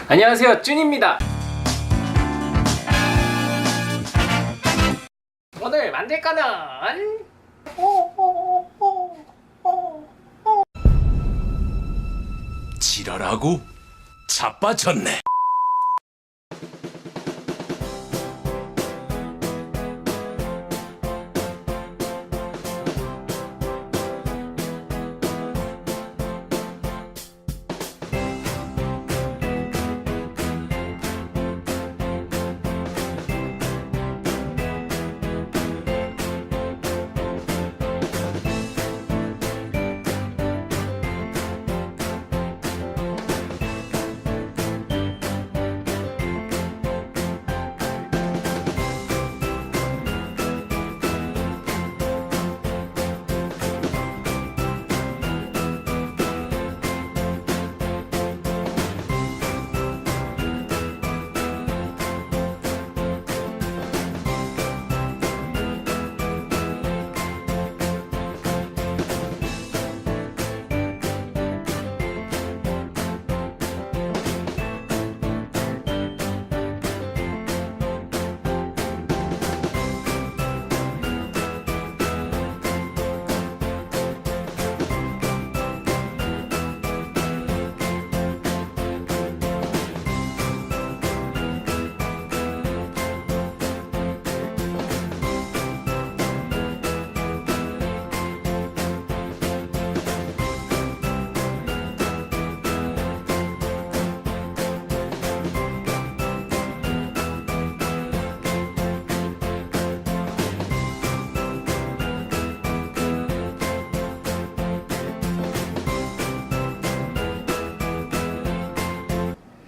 안녕하세요, 쭈니입니다. 오늘 만들 거는 지랄하고 자빠졌네.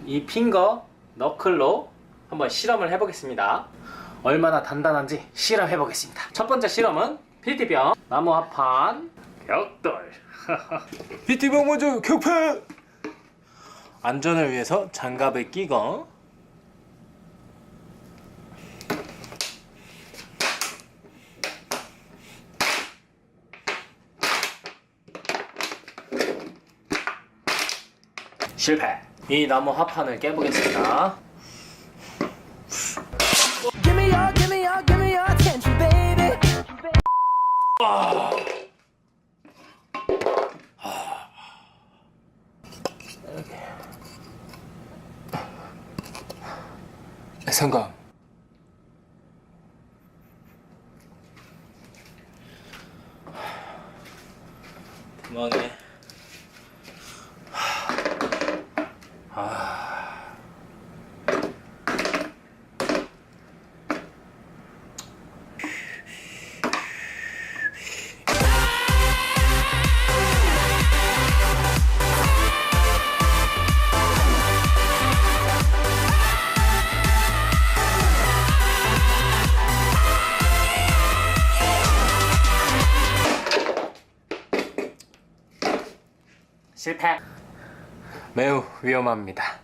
이 핑거 너클로 한번 실험을 해보겠습니다. 얼마나 단단한지 실험해보겠습니다. 첫 번째 실험은 PT병, 나무 합판, 벽돌. PT병 먼저 격파! 안전을 위해서 장갑을 끼고 실패! 이 나무 합판을 깨보겠습니다. 생각 그만해. 실패. 매우 위험합니다.